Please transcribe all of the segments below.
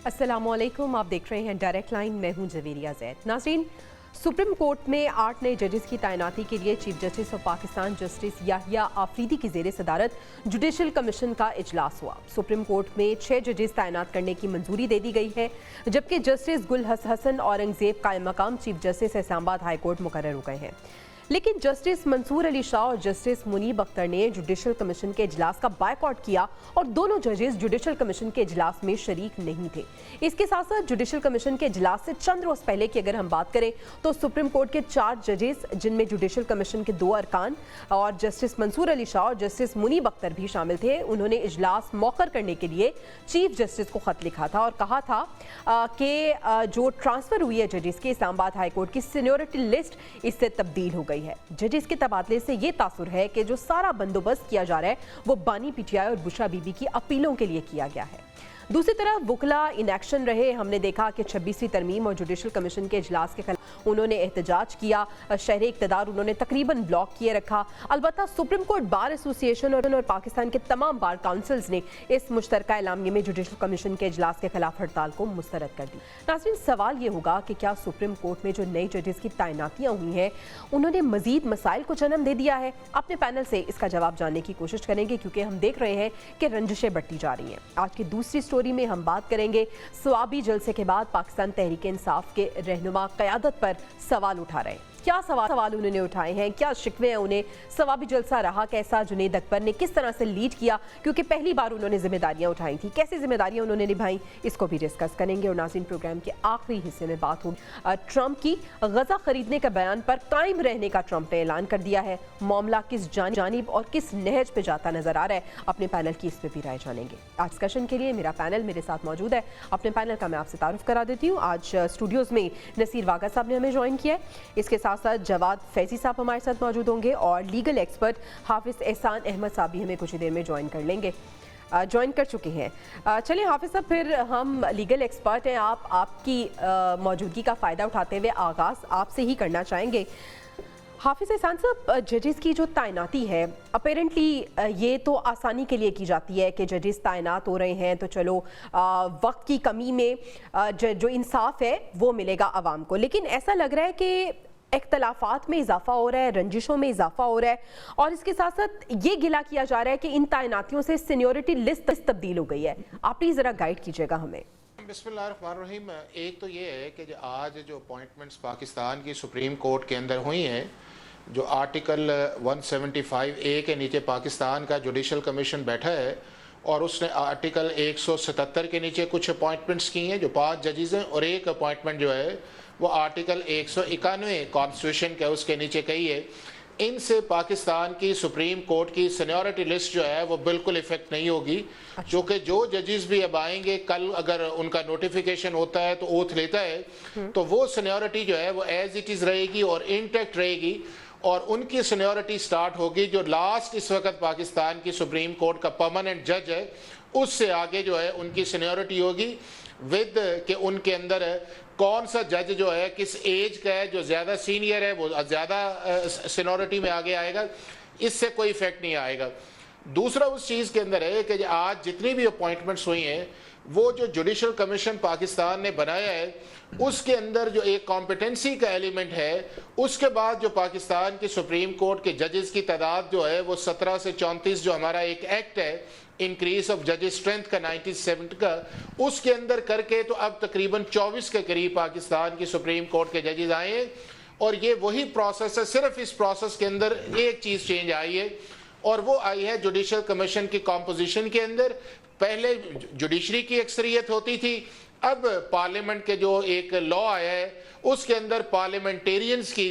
अस्सलाम वालेकुम, आप देख रहे हैं डायरेक्ट लाइन। मैं हूं जवेरिया ज़ैद। नाज़रीन, सुप्रीम कोर्ट में 8 नए जजेस की तैनाती के लिए chief justice of Pakistan justice Yahya Afridi की ज़ेर सदारत जुडिशल कमीशन का इजलास हुआ। सुप्रीम कोर्ट में 6 जजेस तैनात करने की मंजूरी दे दी गई है, जबकि जस्टिस गुल हसन औरंगजेब कायम मकाम chief justice Islamabad high court मुकर्रर हो गए हैं। लेकिन जस्टिस मंसूर अली शाह और जस्टिस मुनीब अख्तर ने जुडिशल कमीशन के इजलास का बायकॉट किया और दोनों जजेस जुडिशल कमीशन के इजलास में शरीक नहीं थे। इसके साथ साथ जुडिशल कमीशन के इजलास से चंद रोज पहले की अगर हम बात करें तो सुप्रीम कोर्ट के 4 जजेस, जिनमें जुडिशल कमीशन के 2 अरकान और जस्टिस मंसूर अली शाह और जस्टिस मुनीब अख्तर भी शामिल थे, उन्होंने इजलास मौखर करने के लिए चीफ जस्टिस को खत लिखा था और कहा था कि जो ट्रांसफर हुई है जजेस के, इस्लामाबाद हाई कोर्ट की सीनियरिटी लिस्ट इससे तब्दील हो गई है। जजेस के तबादले से ये तासुर है कि जो सारा बंदोबस्त किया जा रहा है वो बानी पीटीआई और बुशरा बीबी की अपीलों के लिए किया गया है। दूसरी तरफ वुकला इनएक्शन रहे। हमने देखा कि 26वीं तरमीम और जुडिशल कमीशन के इजलास के खिलाफ उन्होंने एहतजाज किया। शहर इक़्तिदार उन्होंने तकरीबन ब्लॉक किए रखा। अलबत्ता सुप्रीम कोर्ट बार एसोसिएशन और पाकिस्तान के तमाम बार काउंसिल्स ने इस मुश्तरका एलामिये में जुडिशल कमीशन के इजलास के खिलाफ हड़ताल को मुस्तरद कर दी। नाज़रीन, सवाल ये होगा कि क्या सुप्रीम कोर्ट में जो नए जजेस की तैनातियाँ हुई हैं उन्होंने मजीद मसाइल को जन्म दे दिया है? अपने पैनल से इसका जवाब जानने की कोशिश करेंगे, क्योंकि हम देख रहे हैं कि रंजिशें बढ़ती जा रही हैं। आज की दूसरी स्टोरी में हम बात करेंगे स्वाबी जलसे के बाद पाकिस्तान तहरीक इंसाफ के रहनुमा क़यादत पर सवाल उठा रहे हैं। क्या सवाल उन्होंने उठाए हैं, क्या शिकवे हैं उन्हें? स्वाबी जलसा रहा कैसा? जुनेद अकबर ने किस तरह से लीड किया, क्योंकि पहली बार उन्होंने जिम्मेदारियां उठाई थी, कैसी जिम्मेदारियां उन्होंने निभाई, इसको भी डिस्कस करेंगे। और नाज़रीन, प्रोग्राम के आखिरी हिस्से में बात होगी ट्रंप की। गजा खरीदने के बयान पर कायम रहने का ट्रंप ने ऐलान कर दिया है। मामला किस जानिब और किस नहज पे जाता नजर आ रहा है, अपने पैनल की इस पर भी राय जानेंगे। आज डिस्कशन के लिए मेरा पैनल मेरे साथ मौजूद है। अपने पैनल का मैं आपसे तारुफ करा देती हूँ। आज स्टूडियोज में नसीर वागा साहब ने हमें ज्वाइन किया है। इसके साथ साथ जवाद फैजी साहब हमारे साथ मौजूद होंगे और लीगल एक्सपर्ट हाफिज एहसान अहमद साहब भी हमें कुछ ही देर में ज्वाइन कर लेंगे, ज्वाइन कर चुके हैं। चलिए हाफिज साहब, फिर हम लीगल एक्सपर्ट हैं, आपकी मौजूदगी का फ़ायदा उठाते हुए आगाज़ आपसे ही करना चाहेंगे। हाफिज एहसान साहब, जजेस की जो तैनाती है, अपेरेंटली ये तो आसानी के लिए की जाती है कि जजेस तैनात हो रहे हैं तो चलो वक्त की कमी में जो इंसाफ है वो मिलेगा आवाम को, लेकिन ऐसा लग रहा है कि इख्तलाफात में इजाफा हो रहा है, रंजिशों में इजाफा हो रहा है, और इसके साथ साथ ये गिला किया जा रहा है कि इन तैनातियों से सीनियरिटी लिस्ट तब्दील हो गई है। आप प्लीज़ ज़रा गाइड कीजिएगा हमें। बिस्मिल्लाहिर्रहमानिर्रहीम। एक तो ये है कि आज जो अपॉइंटमेंट्स पाकिस्तान की सुप्रीम कोर्ट के अंदर हुई हैं, जो आर्टिकल 175A के नीचे पाकिस्तान का जुडिशल कमीशन बैठा है और उसने आर्टिकल 177 के नीचे कुछ अपॉइंटमेंट्स की हैं जो 5 जजेस हैं, और एक अपॉइंटमेंट जो है वो आर्टिकल 191 कॉन्स्टिट्यूशन के उसके नीचे कही है। इनसे पाकिस्तान की सुप्रीम कोर्ट की सीनियरिटी लिस्ट जो है वो बिल्कुल इफेक्ट नहीं होगी, क्योंकि जो जजेस भी अब आएंगे कल, अगर उनका नोटिफिकेशन होता है तो ओथ लेता है, तो वो सीनियरिटी जो है वो एज इट इज़ रहेगी और इंटैक्ट रहेगी, और उनकी सीनियरिटी स्टार्ट होगी जो लास्ट इस वक्त पाकिस्तान की सुप्रीम कोर्ट का परमानेंट जज है, उससे आगे जो है उनकी सीनियरिटी होगी, विद कि उनके अंदर कौन सा जज जो है किस एज का है, जो ज़्यादा सीनियर है वो ज़्यादा सीनियरिटी में आगे आएगा, इससे कोई इफेक्ट नहीं आएगा। दूसरा उस चीज़ के अंदर है कि आज जितनी भी अपॉइंटमेंट्स हुई हैं, वो जो जुडिशल कमीशन पाकिस्तान ने बनाया है उसके अंदर जो एक कॉम्पिटेंसी का एलिमेंट है, उसके बाद जो पाकिस्तान की सुप्रीम कोर्ट के जजेस की तादाद जो है वो 17 से 34 जो हमारा एक एक्ट है इंक्रीज ऑफ जजेस स्ट्रेंथ का 97 का, उसके अंदर करके तो अब तकरीबन 24 के करीब पाकिस्तान की सुप्रीम कोर्ट के जजेस आए हैं, और ये वही प्रोसेस है। सिर्फ इस प्रोसेस के अंदर एक चीज़ चेंज आई है, और वो आई है जुडिशल कमीशन की कॉम्पोजिशन के अंदर। पहले जुडिशरी की अक्सरियत होती थी, अब पार्लियामेंट के जो एक लॉ आया है उसके अंदर पार्लियामेंटेरियंस की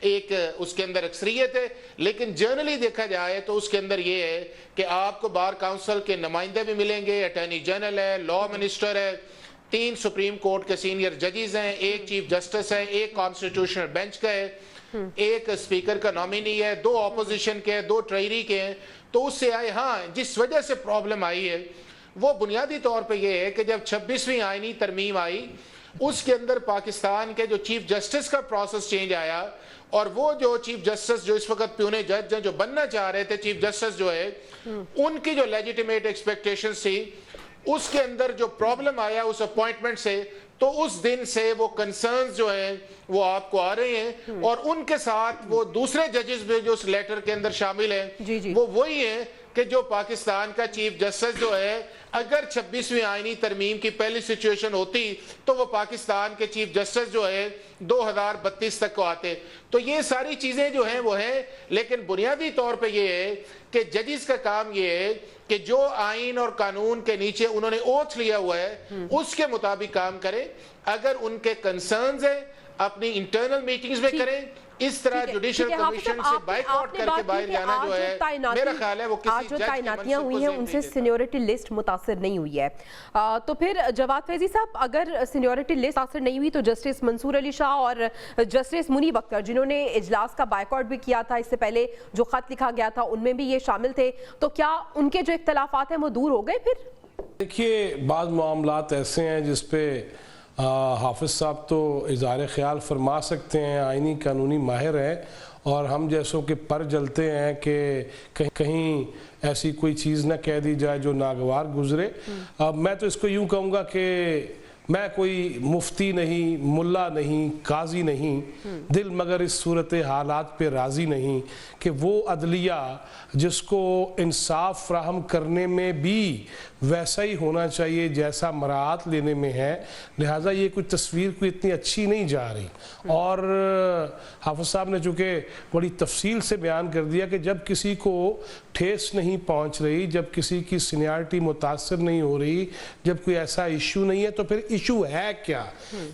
एक उसके अंदर अक्सरियत है, लेकिन जनरली देखा जाए तो उसके अंदर ये है कि आपको बार काउंसिल के नुमाइंदे भी मिलेंगे, अटॉर्नी जनरल है, लॉ मिनिस्टर है, 3 सुप्रीम कोर्ट के सीनियर जजेस हैं, 1 चीफ जस्टिस है, 1 कॉन्स्टिट्यूशनल बेंच का है, 1 स्पीकर का नॉमिनी है, 2 ऑपोजिशन के हैं, 2 ट्रेजरी के हैं। तो उससे आए, हाँ, जिस वजह से प्रॉब्लम आई है वो बुनियादी तौर पे ये है कि जब 26वीं आईनी तरमीम आई उसके अंदर पाकिस्तान के जो चीफ जस्टिस का प्रोसेस चेंज आया, और वो जो चीफ जस्टिस जो इस वक्त प्यूने जज हैं जो बनना चाह रहे थे चीफ जस्टिस जो है, उनकी जो लेजिटिमेट एक्सपेक्टेशंस थी اس کے اندر جو پرابلم آیا اس اپوائنٹمنٹ سے تو اس دن سے وہ کنسرنز جو ہیں وہ آپ کو آ رہے ہیں اور ان کے ساتھ وہ دوسرے ججز بھی جو اس لیٹر کے اندر شامل ہیں وہ وہی ہیں کہ جو پاکستان کا چیف جسٹس جو ہے اگر 26ویں آئینی ترمیم کی پہلی سچویشن ہوتی تو وہ پاکستان کے چیف جسٹس جو ہے 2032 تک کو آتے. تو یہ ساری چیزیں جو ہیں وہ ہیں, لیکن بنیادی طور پہ یہ ہے کہ ججز کا کام یہ ہے کہ جو آئین اور قانون کے نیچے انہوں نے اوتھ لیا ہوا ہے اس کے مطابق کام کریں. اگر ان کے کنسرنز ہیں اپنی انٹرنل میٹنگز میں کریں. اس طرح جوڈیشل کمیشن سے بائیکاٹ کر کے باہر جانا جو ہے میرا خیال ہے وہ کسی جج کی تعیناتیاں ہوئی ہیں ان سے سینیورٹی لسٹ متاثر نہیں ہوئی ہے. تو پھر جواد فیضی صاحب, اگر سینیورٹی لسٹ متاثر نہیں ہوئی تو جسٹس منصور علی شاہ اور جسٹس منیب اختر جنہوں نے اجلاس کا بائیکاٹ بھی کیا تھا, اس سے پہلے جو خط لکھا گیا تھا ان میں بھی یہ شامل تھے, تو کیا ان کے جو اختلافات ہیں وہ دور ہو گئے؟ پھر دیکھیے بعض معاملات ایسے ہیں جس پہ حافظ صاحب تو اظہار خیال فرما سکتے ہیں, آئینی قانونی ماہر ہیں, اور ہم جیسوں کے پر جلتے ہیں کہ کہیں ایسی کوئی چیز نہ کہہ دی جائے جو ناگوار گزرے. میں تو اس کو یوں کہوں گا کہ میں کوئی مفتی نہیں, ملا نہیں, قاضی نہیں, دل مگر اس صورت حالات پہ راضی نہیں کہ وہ عدلیہ جس کو انصاف فراہم کرنے میں بھی ویسا ہی ہونا چاہیے جیسا مراعات لینے میں ہے, لہٰذا یہ کوئی تصویر کوئی اتنی اچھی نہیں جا رہی. اور حافظ صاحب نے چونکہ بڑی تفصیل سے بیان کر دیا کہ جب کسی کو ٹھیس نہیں پہنچ رہی, جب کسی کی سینیارٹی متاثر نہیں ہو رہی, جب کوئی ایسا ایشو نہیں ہے تو پھر ایشو ہے کیا؟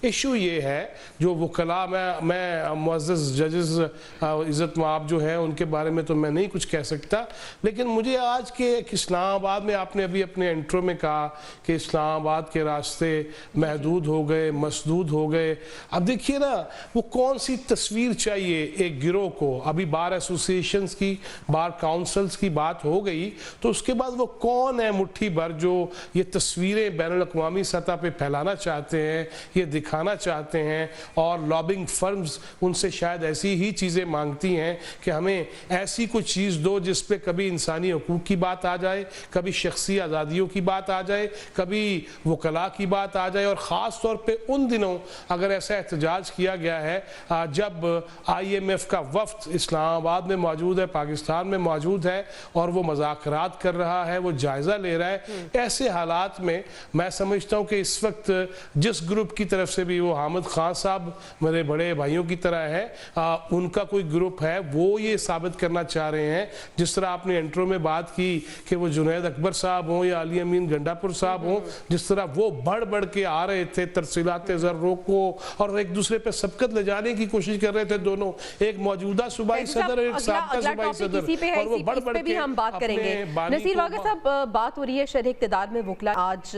ایشو یہ ہے جو وکلاء, میں معزز ججز عزت مآب جو ہیں ان کے بارے میں تو میں نہیں کچھ کہہ سکتا, لیکن مجھے آج کے اسلام آباد میں, آپ نے ابھی اپنے انٹرو میں کہا کہ اسلام آباد کے راستے محدود ہو گئے, مسدود ہو گئے. اب دیکھیے نا, وہ کون سی تصویر چاہیے ایک گروہ کو؟ ابھی بار ایسوسیشنز کی, بار کاؤنسلز کی بات ہو گئی, تو اس کے بعد وہ کون ہے مٹھی بھر جو یہ تصویریں بین الاقوامی سطح پہ پھیلانا چاہتے ہیں, یہ دکھانا چاہتے ہیں, اور لابنگ فرمز ان سے شاید ایسی ہی چیزیں مانگتی ہیں کہ ہمیں ایسی کوئی چیز دو جس پہ کبھی انسانی حقوق کی بات آ جائے, کبھی شخصی آزادیوں کی بات آ جائے, کبھی وکلاء کی بات آ جائے. اور خاص طور پہ ان دنوں اگر ایسا احتجاج کیا گیا ہے جب IMF کا وفد اسلام آباد میں موجود ہے, پاکستان میں موجود ہے, اور وہ مذاکرات کر رہا ہے, وہ جائزہ لے رہا ہے, ایسے حالات میں میں سمجھتا ہوں کہ اس وقت جس گروپ کی طرف سے بھی, وہ حامد خان صاحب میرے بڑے بھائیوں کی طرح ہے, ان کا کوئی گروپ ہے, وہ یہ ثابت کرنا چاہ رہے ہیں, جس طرح آپ نے انٹرو میں بات کی کہ وہ جنید اکبر صاحب ہوں یا علی امین گنڈاپور صاحب ہوں, جس طرح وہ بڑھ کے آ رہے تھے ترسیلات ذروں کو اور ایک دوسرے پہ سبقت لے جانے کی کوشش کر رہے تھے دونوں, ایک موجودہ صوبائی صدر, ایک سابقہ صوبائی صدر, اور وہ بڑھ کے ہم بات کریں گے. نصیر واقع صاحب, بات ہو رہی ہے شرح اقتدار میں وکلاء آج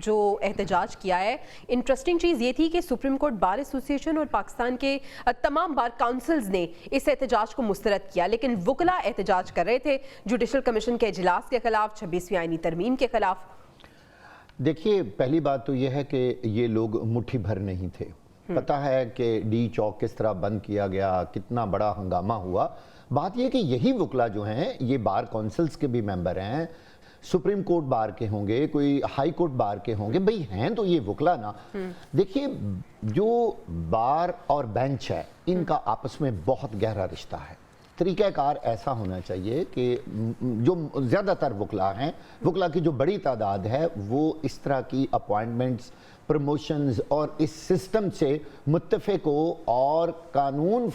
جو احتجاج کیا ہے. انٹرسٹنگ چیز یہ تھی کہ سپریم کورٹ بار ایسوسیشن اور پاکستان کے تمام بار کاؤنسلز نے اس احتجاج کو مسترد کیا, لیکن وکلاء احتجاج کر رہے تھے جوڈیشل کمیشن کے اجلاس کے خلاف, 26ویں آئینی ترمیم کے خلاف. دیکھیے پہلی بات تو یہ ہے کہ یہ لوگ مٹھی بھر نہیں تھے. پتہ ہے کہ ڈی چوک کس طرح بند کیا گیا, کتنا بڑا ہنگامہ ہوا. بات یہ کہ یہی وکلاء جو ہیں یہ بار کونسلز کے بھی ممبر ہیں, سپریم کورٹ بار کے ہوں گے, کوئی ہائی کورٹ بار کے ہوں گے, بھئی ہیں تو یہ وکلاء نا. دیکھیے جو بار اور بینچ ہے ان کا آپس میں بہت گہرا رشتہ ہے. طریقہ کار ایسا ہونا چاہیے کہ جو زیادہ تر وکلاء ہیں, وکلاء کی جو بڑی تعداد ہے, وہ اس طرح کی اپوائنٹمنٹس, پروموشنز اور اس سسٹم سے متفق ہو, اور قانون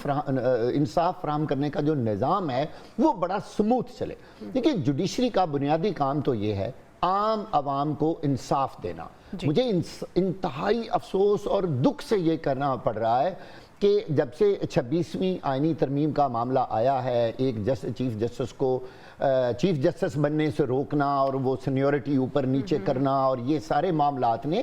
انصاف فراہم کرنے کا جو نظام ہے وہ بڑا سموتھ چلے. دیکھیں جوڈیشری کا بنیادی کام تو یہ ہے عام عوام کو انصاف دینا. مجھے انتہائی افسوس اور دکھ سے یہ کرنا پڑ رہا ہے کہ جب سے 26ویں آئینی ترمیم کا معاملہ آیا ہے, ایک چیف جسٹس کو چیف جسٹس بننے سے روکنا اور وہ سینیورٹی اوپر نیچے کرنا, اور یہ سارے معاملات نے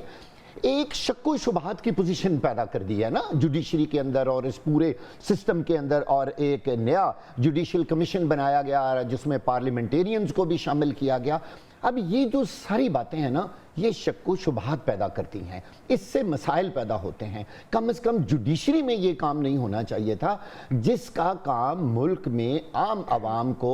ایک شک و شبہات کی پوزیشن پیدا کر دی ہے نا جوڈیشری کے اندر اور اس پورے سسٹم کے اندر. اور ایک نیا جوڈیشل کمیشن بنایا گیا جس میں پارلیمنٹیرینز کو بھی شامل کیا گیا. اب یہ جو ساری باتیں ہیں نا, یہ شک و شبہات پیدا کرتی ہیں، اس سے مسائل پیدا ہوتے ہیں۔ کم از کم جوڈیشری میں یہ کام نہیں ہونا چاہیے تھا، جس کا کام ملک میں عام عوام کو،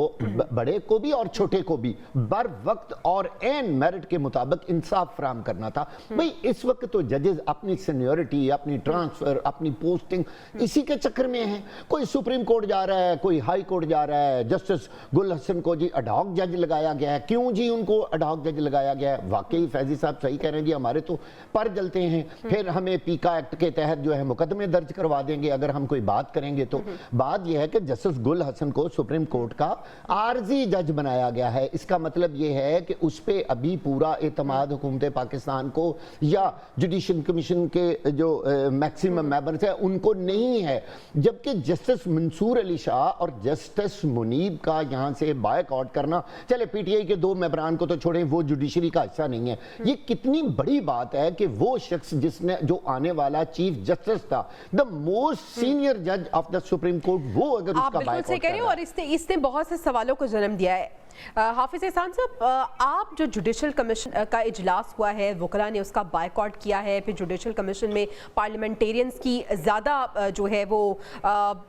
بڑے کو بھی اور چھوٹے کو بھی، بر وقت اور عین میرٹ کے مطابق انصاف فراہم کرنا تھا۔ بھئی اس وقت تو ججز اپنی سینیورٹی، اپنی ٹرانسفر، اپنی پوسٹنگ اسی کے چکر میں ہیں۔ کوئی سپریم کورٹ جا رہا ہے، کوئی ہائی کورٹ جا رہا ہے، جسٹس گل حسن کو جی اڈاک جج لگایا گیا ہے۔ کیوں جی ان کو اڈاک جج لگایا گیا ہے؟ واقعی فیضی صاحب صحیح کہہ رہے ہیں جی، ہمارے تو پر جلتے ہیں، پھر ہمیں پیکا ایکٹ کے تحت جو ہے مقدمے درج کروا دیں گے اگر ہم کوئی بات کریں گے تو۔ بات یہ ہے کہ جسٹس گل حسن کو سپریم کورٹ کا عارضی جج بنایا گیا ہے، اس کا مطلب یہ ہے کہ اس پہ ابھی پورا اعتماد حکومت پاکستان کو یا جوڈیشل کمیشن کے جو میکسیمم ممبرز ہیں ان کو نہیں ہے۔ جبکہ جسٹس منصور علی شاہ اور جسٹس منیب کا یہاں سے بائیک آؤٹ کرنا، چلے پی ٹی آئی کے 2 ممبران کو تو چھوڑیں، وہ جوڈیشری کا حصہ نہیں ہے۔ یہ کتنی بڑی بات ہے کہ وہ شخص جس نے جو آنے والا چیف جسٹس تھا، دا موسٹ سینئر جج آف دا سپریم کورٹ، وہ اگر اس کا بائیک آؤٹ کر رہا ہے۔ اور اس نے بہت سے سوالوں کو جنم دیا ہے۔ حافظ احسان صاحب، آپ جو جوڈیشل کمیشن کا اجلاس ہوا ہے، وکلاء نے اس کا بائیکاٹ کیا ہے، پھر جوڈیشل کمیشن میں پارلیمنٹیرینز کی زیادہ جو ہے وہ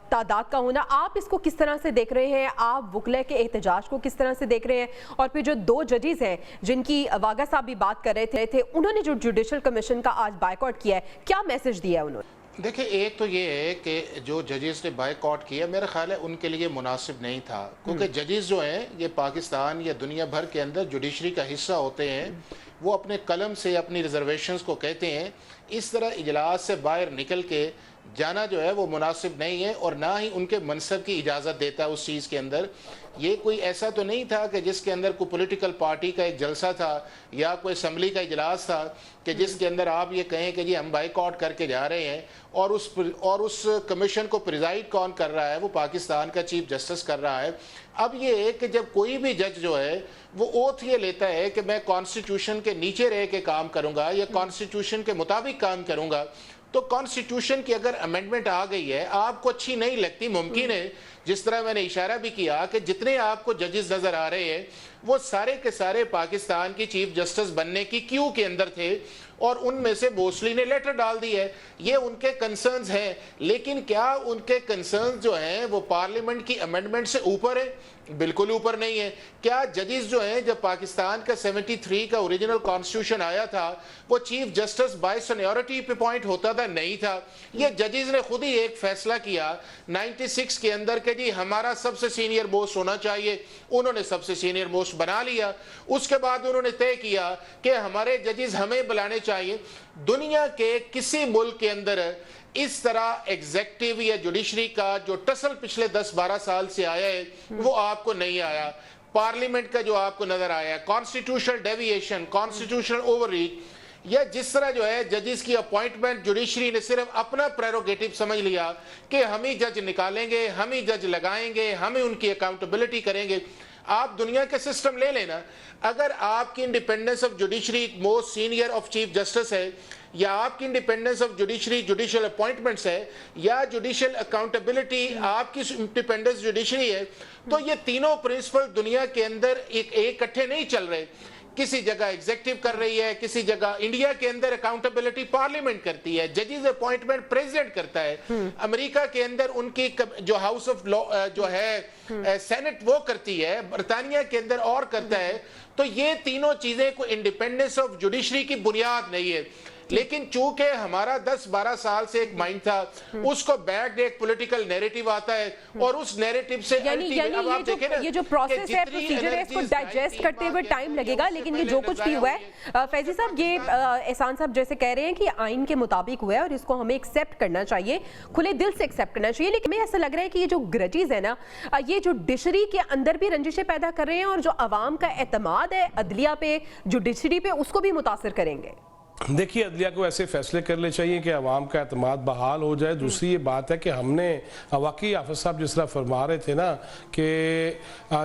تعداد کا ہونا، آپ اس کو کس طرح سے دیکھ رہے ہیں؟ آپ وکلاء کے احتجاج کو کس طرح سے دیکھ رہے ہیں؟ اور پھر جو 2 ججز ہیں جن کی واگا صاحب بھی بات کر رہے تھے، انہوں نے جو جوڈیشل کمیشن کا آج بائیکاٹ کیا ہے، کیا میسج دیا ہے انہوں نے؟ دیکھیں، ایک تو یہ ہے کہ جو ججز نے بائیک آؤٹ کیا، میرا خیال ہے ان کے لیے مناسب نہیں تھا، کیونکہ ججز جو ہیں یہ پاکستان یا دنیا بھر کے اندر جوڈیشری کا حصہ ہوتے ہیں، وہ اپنے قلم سے اپنی ریزرویشنز کو کہتے ہیں۔ اس طرح اجلاس سے باہر نکل کے جانا جو ہے وہ مناسب نہیں ہے، اور نہ ہی ان کے منصب کی اجازت دیتا ہے اس چیز کے اندر۔ یہ کوئی ایسا تو نہیں تھا کہ جس کے اندر کوئی پولیٹیکل پارٹی کا ایک جلسہ تھا یا کوئی اسمبلی کا اجلاس تھا کہ جس کے اندر آپ یہ کہیں کہ جی ہم بائیک آؤٹ کر کے جا رہے ہیں، اور اس کمیشن کو پریزائڈ کون کر رہا ہے؟ وہ پاکستان کا چیف جسٹس کر رہا ہے۔ اب یہ ہے کہ جب کوئی بھی جج جو ہے وہ اوتھ یہ لیتا ہے کہ میں کانسٹیٹیوشن کے نیچے رہ کے کام کروں گا یا کانسٹیٹیوشن کے مطابق کام کروں گا، تو کانسٹیٹیوشن کی اگر امینڈمنٹ آ گئی ہے، آپ کو اچھی نہیں لگتی، ممکن ہے جس طرح میں نے اشارہ بھی کیا کہ جتنے آپ کو ججز نظر آ رہے ہیں وہ سارے کے سارے پاکستان کی چیف جسٹس بننے کی کیو کے اندر تھے، اور ان میں سے موسٹلی نے لیٹر ڈال دی ہے۔ یہ ان کے کنسرنز ہیں، لیکن کیا ان کے کنسرنز جو ہیں وہ پارلیمنٹ کی امینڈمنٹ سے اوپر ہے؟ بالکل اوپر نہیں ہے۔ کیا ججز جو ہیں، جب پاکستان کا 73 کا اوریجنل کانسٹیٹیوشن آیا تھا، وہ چیف جسٹس بائی سینیورٹی پہ پوائنٹ ہوتا تھا؟ نہیں تھا۔ یہ ججز نے خود ہی ایک فیصلہ کیا 96 کے اندر کہ جی ہمارا سب سے سینئر موسٹ ہونا چاہیے، انہوں نے سب سے سینئر موسٹ بنا لیا۔ اس کے بعد انہوں نے طے کیا کہ ہمارے ججز ہمیں بلانے چاہیے۔ دنیا کے کسی ملک کے اندر اس طرح ایگزیکٹو یا جوڈیشری کا جو ٹسل پچھلے 10-12 سال سے آیا ہے وہ آپ کو نہیں آیا۔ پارلیمنٹ کا جو آپ کو نظر آیا، constitutional deviation, constitutional over reach, یا جس طرح جو ہے ججز کی اپوائنٹمنٹ جوڈیشری نے صرف اپنا پریروگیٹو سمجھ لیا کہ ہم ہی جج نکالیں گے، ہم ہی جج لگائیں گے، ہم ہی ان کی اکاؤنٹیبلٹی کریں گے۔ آپ دنیا کے سسٹم لے لینا، اگر آپ کی independence of judiciary most senior of chief justice ہے، یا آپ کی independence of judiciary judicial appointments ہے، یا جوڈیشل اکاؤنٹیبلٹی آپ کی انڈیپینڈنس جوڈیشری ہے، تو یہ تینوں پرنسپل دنیا کے اندر ایک اکٹھے نہیں چل رہے۔ کسی جگہ ایگزیکٹو کر رہی ہے، کسی جگہ انڈیا کے اندر اکاؤنٹیبلٹی پارلیمنٹ کرتی ہے، ججز اپوائنٹمنٹ پریزیڈنٹ کرتا ہے، امریکہ کے اندر ان کی جو ہاؤس آف جو ہے سینٹ وہ کرتی ہے، برطانیہ کے اندر اور کرتا ہے۔ تو یہ تینوں چیزیں کوئی انڈیپینڈنس آف جوڈیشری کی بنیاد نہیں ہے، لیکن چونکہ ہمارا 10-12 سال سے ایک مائنڈ تھا، اس کو بیک ایک پولیٹیکل نیریٹیو آتا ہے، اور اس نیریٹیو سے یہ جو پروسیس ہے، پروسیجر ہے، اس کو ڈائجسٹ کرتے ہوئے ٹائم لگے گا، لیکن یہ جو کچھ بھی ہوا ہے، فیضی صاحب، یہ احسان صاحب جیسے کہہ رہے ہیں کہ آئین کے مطابق ہوا ہے اور اس کو ہمیں ایکسیپٹ کرنا چاہیے، کھلے دل سے ایکسیپٹ کرنا چاہیے، لیکن ہمیں ایسا لگ رہا ہے کہ یہ جو گرجز ہے نا، یہ جوڈیشری کے اندر بھی رنجشیں پیدا کر رہے ہیں، اور جو عوام کا اعتماد ہے عدلیہ پہ، جوڈیشری پہ، اس کو بھی متاثر کریں گے۔ देखिए अदलिया को ऐसे फैसले करने चाहिए कि अवाम का एतमाद बहाल हो जाए। दूसरी ये बात है कि हमने वाकई हाफिज साहब जिस तरह फरमा रहे थे ना कि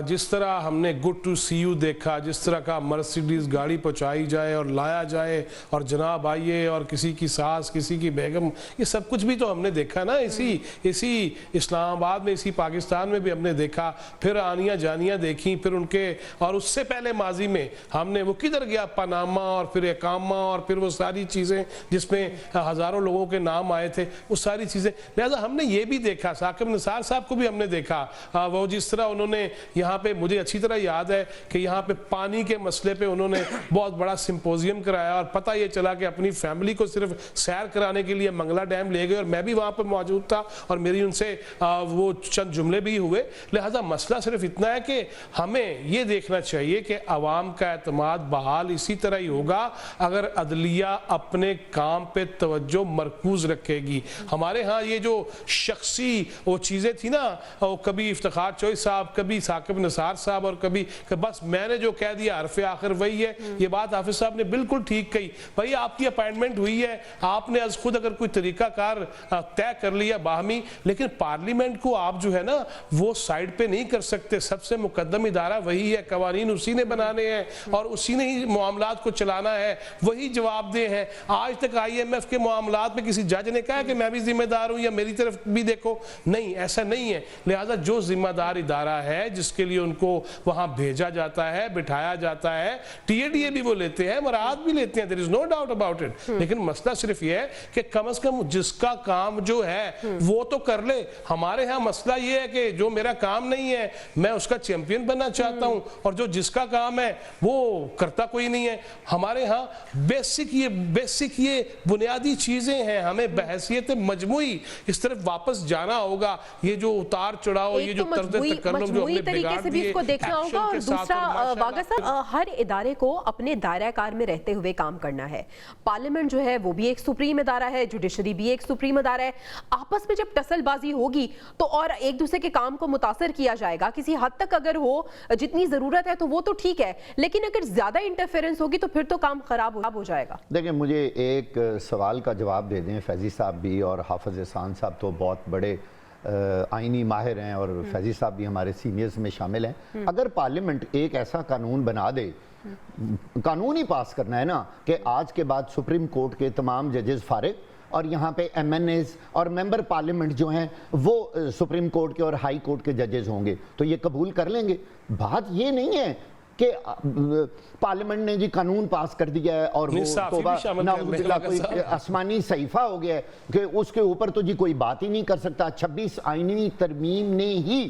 जिस तरह हमने गुड टू सी यू देखा, जिस तरह का मर्सिडीज गाड़ी पहुंचाई जाए और लाया जाए और जनाब आइए और किसी की सास किसी की बेगम, ये सब कुछ भी तो हमने देखा ना इसी इस्लामाबाद में, इसी पाकिस्तान में भी हमने देखा। फिर आनियाँ जानियाँ देखी, फिर उनके, और उससे पहले माजी में हमने वो किधर गया पनामा और फिर एकामा और फिर वो सारी चीज़ें जिसमें हज़ारों लोगों के नाम आए थे, वो सारी चीज़ें। लिहाजा हमने ये भी देखा, साकिब निसार साहब को भी हमने देखा, वो जिस तरह उन्होंने यहाँ पे, मुझे अच्छी तरह याद है कि यहाँ पे पानी के मसले पे उन्होंने बहुत बड़ा सिंपोजियम कराया और पता ये चला कि अपनी फैमिली को सिर्फ सैर कराने के लिए मंगला डैम ले गए और मैं भी वहाँ पर मौजूद था और मेरी उनसे वो चंद जुमले भी हुए। लिहाजा मसला सिर्फ इतना है कि हमें ये देखना चाहिए कि अवाम का एतमाद बहाल इसी तरह ही होगा अगर अदलिया अपने काम पे तवज्जो मरकूज रखेगी। हमारे यहाँ ये जो शख्सी वो चीज़ें थी ना, वो कभी इफ्तिखार चोई साहब, कभी साकिब निसार साहब और कभी बस मैंने जो कह दिया हरफ आखिर वही है। ये बात हाफिज साहब ने बिल्कुल ठीक कही। भाई आपकी अपॉइंटमेंट हुई है, आपने आज खुद अगर कोई तरीकाकार तय कर लिया बाहमी, लेकिन पार्लियामेंट को आप जो है ना वो साइड पे नहीं कर सकते। सबसे मुकद्दम इदारा वही है, कवानीन उसी ने बनाने हैं और उसी ने ही मामलात को चलाना है, वही जवाबदेह है। आज तक IMF के मामलात में किसी जज ने कहा कि मैं भी जिम्मेदार हूं या मेरी तरफ भी देखो, नहीं, ऐसा नहीं है। लिहाजा जो जिम्मेदार इदारा है जिसके लिए उनको वहां भेजा जाता है, बिठाया जाता है, TADA भी वो लेते हैं, मराद भी लेते हैं, there is no doubt about it. लेकिन मसला सिर्फ ये है कि कम से कम जिसका काम जो है वो तो कर ले। हमारे यहाँ मसला ये है कि जो मेरा काम नहीं है मैं उसका चैंपियन बनना चाहता हूं और जो जिसका काम है वो करता कोई नहीं है। हमारे यहाँ बेसिक ये बुनियादी चीजें हैं, हमें बहसियत मजमूई इस तरफ वापस जाना होगा। ये जो उतार चढ़ाव, ये जो तर्ज तकल्लुम जो हमने बिगाड़ दिए, इसको देखना होगा। और दूसरा वागा साहब, हर इदारे को अपने दायरा कार में रहते हुए काम करना है। पार्लियामेंट जो है वो भी एक सुप्रीम इदारा है, जुडिशरी भी एक सुप्रीम इदारा है। आपस में जब टसलबाजी होगी तो और एक दूसरे के काम को मुतासर किया जाएगा, किसी हद तक अगर हो जितनी जरूरत है तो वो तो ठीक है, लेकिन अगर ज्यादा इंटरफेरेंस होगी तो फिर तो काम खराब हो जाएगा। देखिए मुझे एक सवाल का जवाब दे दें, फैजी साहब भी और हाफिज एहसान साहब तो बहुत बड़े आईनी माहिर हैं और फैजी साहब भी हमारे सीनियर्स में शामिल हैं। अगर पार्लियामेंट एक ऐसा कानून बना दे, कानून ही पास करना है ना कि आज के बाद सुप्रीम कोर्ट के तमाम जजेस फारिग और यहाँ पे MNAs और मेंबर पार्लियामेंट जो हैं वो सुप्रीम कोर्ट के और हाई कोर्ट के जजेस होंगे, तो ये कबूल कर लेंगे। बात ये नहीं है कि पार्लियामेंट ने जी कानून पास कर दिया है और वो तौबा कोई आसमानी सहीफा हो गया है कि उसके ऊपर तो जी कोई बात ही नहीं कर सकता। 26 आईनी तरमीम ने ही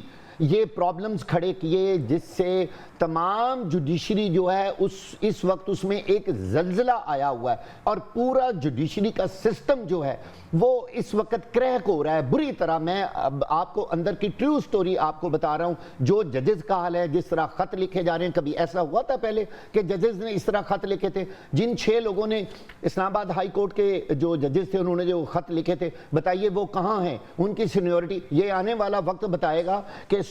ये प्रॉब्लम्स खड़े किए जिससे तमाम जुडिशरी जो है इस वक्त उसमें एक जल्जला आया हुआ है और पूरा जुडिशरी का सिस्टम जो है वो इस वक्त क्रैक हो रहा है बुरी तरह। मैं अब आपको अंदर की ट्रू स्टोरी आपको बता रहा हूँ। जो जजेस का हाल है, जिस तरह खत लिखे जा रहे हैं, कभी ऐसा हुआ था पहले कि जजेस ने इस तरह खत लिखे थे? जिन 6 लोगों ने इस्लामाबाद हाई कोर्ट के जो जजेस थे उन्होंने जो खत लिखे थे, बताइए वो कहाँ हैं, उनकी सीनियरिटी? ये आने वाला वक्त बताएगा कि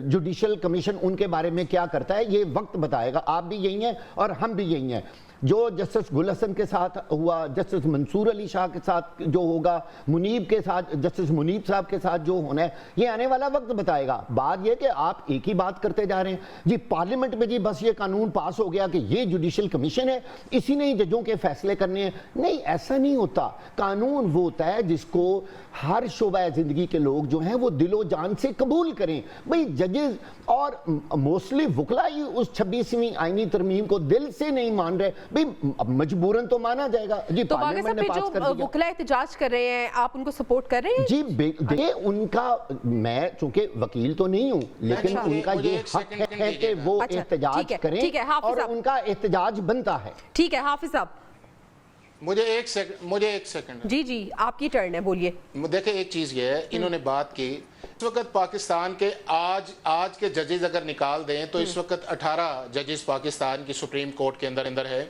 जुडिशल कमीशन उनके बारे में क्या करता है, ये वक्त बताएगा। आप भी यही हैं और हम भी यही हैं। जो जस्टिस गुल हसन के साथ हुआ, जस्टिस मंसूर अली शाह के साथ जो होगा, मुनीब के साथ, जस्टिस मुनीब साहब के साथ जो होना है, ये आने वाला वक्त बताएगा। बात ये कि आप एक ही बात करते जा रहे हैं जी, पार्लियामेंट में जी बस ये कानून पास हो गया कि ये जुडिशल कमीशन है, इसी ने ही जजों के फैसले करने हैं। नहीं, ऐसा नहीं होता। कानून वो होता है जिसको हर शोबा जिंदगी के लोग जो हैं वो दिलो जान से कबूल करें। भाई जजेस और मोस्टली वकला ही उस 26वीं आईनी तरमीम को दिल से नहीं मान रहे, भाई मजबूरन तो माना जाएगा जी। तो पार्लियामेंट ने पास कर दिया। वकला एहतजाज कर रहे हैं, आप उनको सपोर्ट कर रहे हैं जी? देखिए उनका, मैं चूंकि वकील तो नहीं हूं, लेकिन उनका ये हक है कि वो एहतजाज करें और उनका एहतजाज बनता है। ठीक है हाफिज साहब, मुझे एक सेकंड जी आपकी टर्न है, बोलिए। देखिए एक चीज ये है, इन्होंने बात की इस वक्त पाकिस्तान के आज के जजेस अगर निकाल दें तो इस वक्त 18 जजेस पाकिस्तान की सुप्रीम कोर्ट के अंदर है।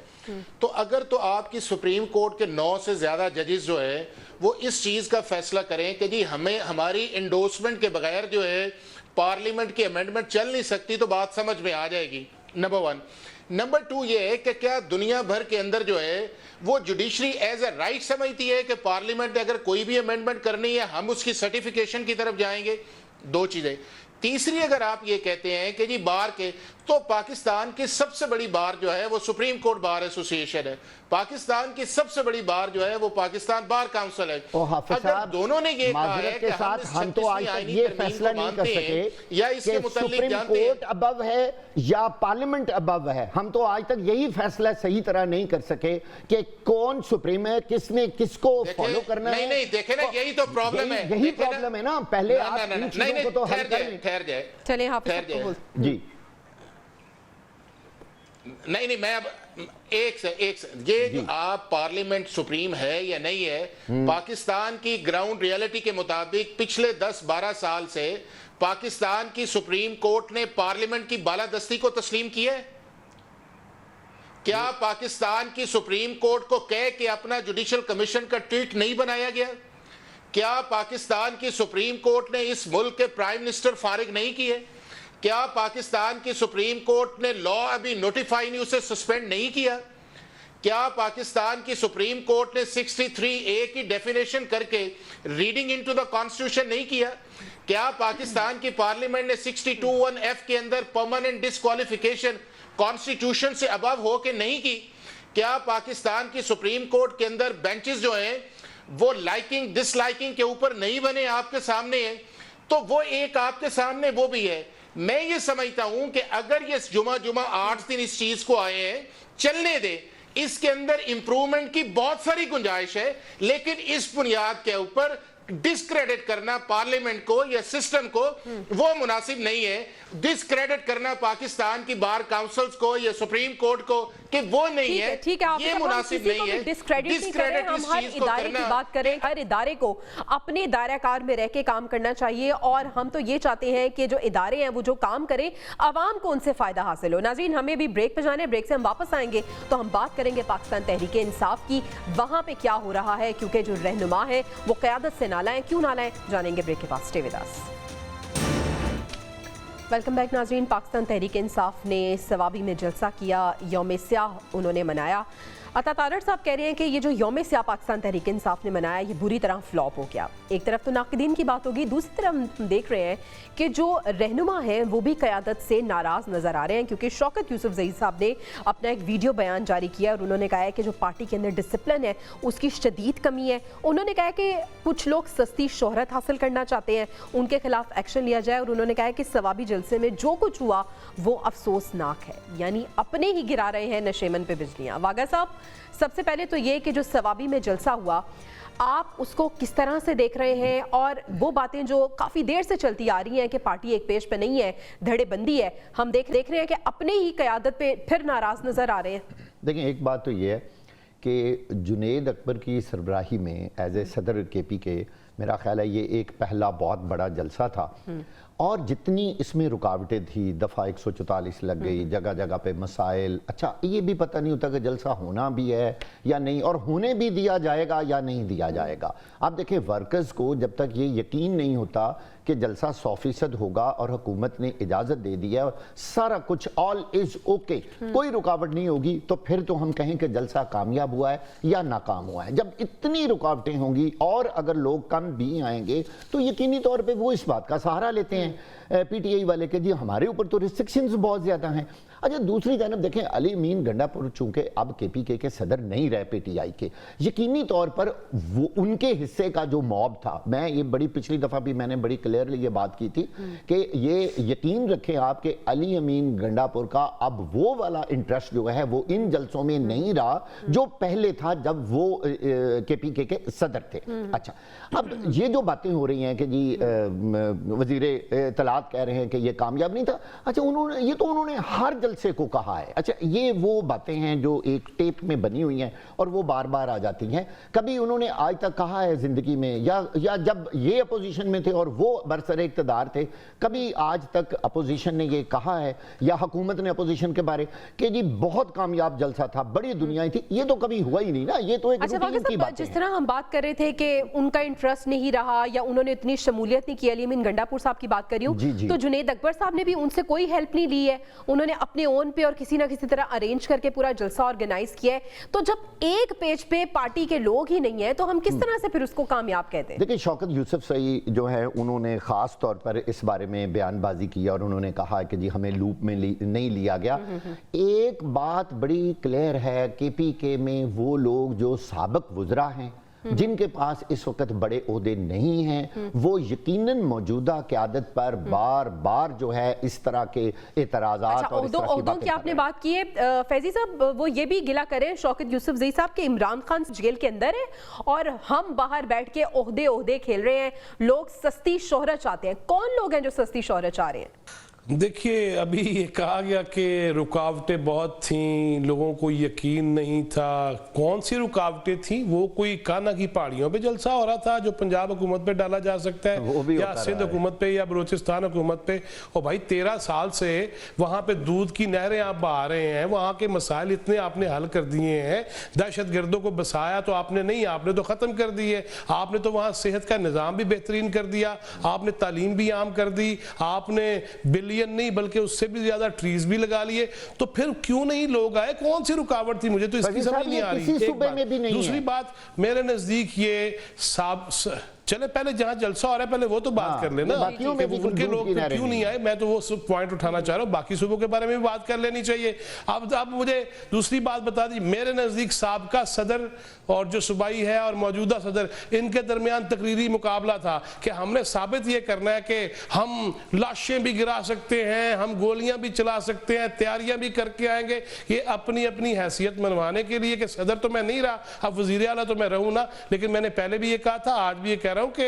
तो अगर तो आपकी सुप्रीम कोर्ट के 9 से ज्यादा जजेस जो है वो इस चीज का फैसला करें कि जी हमें हमारी इंडोर्समेंट के बगैर जो है पार्लियामेंट की अमेंडमेंट चल नहीं सकती, तो बात समझ में आ जाएगी। नंबर 1। नंबर 2 ये है कि क्या दुनिया भर के अंदर जो है वो जुडिशरी एज ए राइट समझती है कि पार्लियामेंट ने अगर कोई भी अमेंडमेंट करनी है हम उसकी सर्टिफिकेशन की तरफ जाएंगे? 2 चीजें। तीसरी, अगर आप ये कहते हैं कि जी बार के, तो पाकिस्तान की सबसे बड़ी बार जो है वो सुप्रीम कोर्ट बार एसोसिएशन है, पाकिस्तान की सबसे बड़ी बार जो है वो पाकिस्तान बार काउंसिल है। अगर दोनों ने ये कहा है कि हम तो आज तक ये फैसला नहीं कर सके या इसके मुतालिक जानते हैं कोर्ट अबव है या पार्लियामेंट अबव है, हम तो आज तक यही फैसला सही तरह नहीं कर सके कि कौन सुप्रीम है, किसने किसको फॉलो करना है। नहीं देखे ना, यही तो प्रॉब्लम है, यही प्रॉब्लम है ना। पहले आप इन चीजों को तो हल करें। ठहर जाए, चले हाफिज जी। नहीं मैं अब एक से ये जो आप पार्लियामेंट सुप्रीम है या नहीं है, पाकिस्तान की ग्राउंड रियलिटी के मुताबिक पिछले 10-12 साल से पाकिस्तान की सुप्रीम कोर्ट ने पार्लियामेंट की बालादस्ती को तस्लीम किया है? क्या पाकिस्तान की सुप्रीम कोर्ट को कह के अपना जुडिशल कमीशन का ट्वीट नहीं बनाया गया? क्या पाकिस्तान की सुप्रीम कोर्ट ने इस मुल्क के प्राइम मिनिस्टर फारिग नहीं किए? क्या पाकिस्तान की सुप्रीम कोर्ट ने लॉ अभी नोटिफाई नहीं, उसे सस्पेंड नहीं किया? क्या पाकिस्तान की सुप्रीम कोर्ट ने 63A की डेफिनेशन करके रीडिंग इनटू द कॉन्स्टिट्यूशन नहीं किया? क्या पाकिस्तान की पार्लियामेंट ने 62(1)F के अंदर परमानेंट डिस्क्वालिफिकेशन कॉन्स्टिट्यूशन से अबव हो के नहीं की? क्या पाकिस्तान की सुप्रीम कोर्ट के अंदर बेंचेस जो हैं वो लाइकिंग डिसलाइकिंग के ऊपर नहीं बने, आपके सामने है? तो वो एक आपके सामने वो भी है। मैं ये समझता हूं कि अगर ये जुमा 8 दिन इस चीज को आए हैं, चलने दे, इसके अंदर इंप्रूवमेंट की बहुत सारी गुंजाइश है, लेकिन इस बुनियाद के ऊपर डिस्क्रेडिट करना पार्लियामेंट को या सिस्टम को वो मुनासिब नहीं है। डिस्क्रेडिट करना पाकिस्तान की बार काउंसिल्स को या सुप्रीम कोर्ट को कि वो नहीं है, ठीक है, ये मुनासिब नहीं है। डिस्क्रेडिट हम हर इदारे की बात करें, हर इदारे को अपने दायराकार में रह के काम करना चाहिए, और हम तो ये चाहते हैं कि जो इदारे हैं वो जो काम करें, आवाम को उनसे फायदा हासिल हो। नाज़रीन, हमें भी ब्रेक पे जाना है, ब्रेक से हम वापस आएंगे तो हम बात करेंगे पाकिस्तान तहरीक इंसाफ की, वहां पे क्या हो रहा है, क्योंकि जो रहनुमा है वो क़यादत से नालाएं, क्यों नालाएं, जानेंगे ब्रेक के बाद। Stay with us. Welcome back नाज़रीन। पाकिस्तान तहरीक इंसाफ ने सवाबी में जलसा किया, यौम स्याह उन्होंने मनाया। अता तारड़ साहब कह रहे हैं कि ये जो यौम स्याह पाकिस्तान तहरीक इंसाफ ने मनाया, ये बुरी तरह फ्लॉप हो गया। एक तरफ तो नाक़दीन की बात होगी, दूसरी तरफ हम देख रहे हैं कि जो रहनुमा हैं वो भी क़यादत से नाराज़ नज़र आ रहे हैं, क्योंकि शौकत यूसुफ ज़ई साहब ने अपना एक वीडियो बयान जारी किया और उन्होंने कहा है कि जो पार्टी के अंदर डिसिप्लिन है उसकी शदीद कमी है। उन्होंने कहा कि कुछ लोग सस्ती शोहरत हासिल करना चाहते हैं, उनके खिलाफ एक्शन लिया जाए, और उन्होंने कहा कि सवाबी जलसे में जो कुछ हुआ वो अफसोसनाक है, यानी अपने ही गिरा रहे हैं नशेमन पे बिजलियाँ। वागा साहब, सबसे पहले तो ये कि जो सवाबी में जलसा हुआ, आप उसको किस तरह से देख रहे हैं, और वो बातें जो काफ़ी देर से चलती आ रही हैं कि पार्टी एक पेज पे नहीं है, धड़ेबंदी है, हम देख रहे हैं कि अपने ही क़यादत पे फिर नाराज़ नज़र आ रहे हैं। देखिए, एक बात तो ये है कि जुनेद अकबर की सरबराही में एज ए सदर KP के, मेरा ख्याल है ये एक पहला बहुत बड़ा जलसा था, और जितनी इसमें रुकावटें थी, दफ़ा 144 लग गई, जगह जगह पे मसाइल, अच्छा ये भी पता नहीं होता कि जलसा होना भी है या नहीं, और होने भी दिया जाएगा या नहीं दिया जाएगा। आप देखें, वर्कर्स को जब तक ये यकीन नहीं होता कि जलसा 100% होगा और हुकूमत ने इजाज़त दे दी है, सारा कुछ ऑल इज़ ओके, कोई रुकावट नहीं होगी, तो फिर तो हम कहें कि जलसा कामयाब हुआ है या नाकाम हुआ है। जब इतनी रुकावटें होंगी और अगर लोग कम भी आएंगे तो यकीनी तौर पे वो इस बात का सहारा लेते हैं PTI वाले के, जी हमारे ऊपर तो रिस्ट्रिक्शंस बहुत ज़्यादा हैं। अच्छा, दूसरी जानब देखें, अली अमीन गंडापुर चूंकि अब KPK के सदर नहीं रहे PTI के, यकीनी तौर पर वो उनके हिस्से का जो मॉब था, मैं ये बड़ी पिछली दफ़ा भी मैंने बड़ी क्लियरली ये बात की थी कि ये यकीन रखें आप कि अली अमीन गंडापुर का अब वो वाला इंटरेस्ट जो है वो इन जलसों में नहीं रहा जो पहले था जब वो KPK के सदर थे। अच्छा, अब ये जो बातें हो रही हैं कि जी वज़ीर तलात कह रहे हैं कि ये कामयाब नहीं था, अच्छा उन्होंने हर जलसे को कहा है। अच्छा, ये वो बातें हैं जो एक टेप में बनी हुई हैं और वो बार बार आ जाती हैं। कभी उन्होंने आज तक कहा है जिंदगी में, या जब ये अपोजिशन में थे और वो बरसर इक़्तिदार थे, कभी आज तक अपोजिशन ने ये कहा है या हुकूमत ने अपोजिशन के बारे कि जी बहुत कामयाब जलसा था, बड़ी दुनिया थी? ये तो कभी हुआ ही नहीं ना, ये तो एक रूटीन की बात है। जिस तरह हम बात कर रहे थे कि उनका इंटरेस्ट नहीं रहा या उन्होंने इतनी शमूलियत नहीं की, अली अमीन गंडापुर साहब की बात कर रही हूँ, तो जुनेद अकबर साहब ने भी उनसे कोई हेल्प नहीं ली है, उन्होंने अपने ओन पे और किसी ना किसी तरह अरेंज करके पूरा जलसा ऑर्गेनाइज किया है, तो जब एक पेज पे पार्टी के लोग ही नहीं है तो हम किस तरह से फिर उसको कामयाब कहते हैं? देखिए, शौकत यूसुफजई जो है उन्होंने ख़ास तौर पर इस बारे में बयानबाजी की और उन्होंने कहा कि जी हमें लूप में नहीं लिया गया। एक बात बड़ी क्लियर है, KPK में वो लोग जो साबिक वुज़रा हैं, जिनके पास इस वक्त बड़े ओहदे नहीं हैं, वो यकीनन मौजूदा क़यादत पर बार बार जो है इस तरह के एतराज़ात और इस तरह की बातें की आपने बात की है, फैजी साहब वो ये भी गिला करें शौकत यूसुफजई साहब के इमरान खान जेल के अंदर है और हम बाहर बैठ के ओहदे खेल रहे हैं, लोग सस्ती शोहरत चाहते हैं। कौन लोग हैं जो सस्ती शोहरत चाह रहे हैं? देखिए, अभी ये कहा गया कि रुकावटें बहुत थीं, लोगों को यकीन नहीं था। कौन सी रुकावटें थीं? वो कोई कान्हा की पहाड़ियों पे जलसा हो रहा था जो पंजाब हुकूमत पे डाला जा सकता है या सिंध हुकूमत पे या बलूचिस्तान हुकूमत पे। और भाई 13 साल से वहाँ पे दूध की नहरें आप बहा रहे हैं, वहाँ के मसाइल इतने आपने हल कर दिए हैं। दहशत गर्दों को बसाया तो आपने नहीं, आपने तो ख़त्म कर दिए। आपने तो वहाँ सेहत का निज़ाम भी बेहतरीन कर दिया, आपने तालीम भी आम कर दी, आपने नहीं बल्कि उससे भी ज्यादा ट्रीज भी लगा लिए। तो फिर क्यों नहीं लोग आए? कौन सी रुकावट थी? मुझे तो इसकी समझ नहीं आ रही। दूसरी बात, मेरे नजदीक ये चले पहले जहां जलसा हो रहा है पहले वो तो बात कर लेना, उनके लोग क्यों नहीं आए। मैं तो वो पॉइंट उठाना चाह रहा हूँ, बाकी सूबों के बारे में भी बात कर लेनी चाहिए। अब मुझे दूसरी बात बता दी, मेरे नजदीक साबका सदर और जो सूबाई है और मौजूदा सदर, इनके दरमियान तकरीरी मुकाबला था कि हमने साबित ये करना है कि हम लाशें भी गिरा सकते हैं, हम गोलियां भी चला सकते हैं, तैयारियां भी करके आएंगे। ये अपनी अपनी हैसियत मनवाने के लिए कि सदर तो मैं नहीं रहा, अब वजीर आला तो मैं रहूं ना। लेकिन मैंने पहले भी ये कहा था, आज भी ये कह कि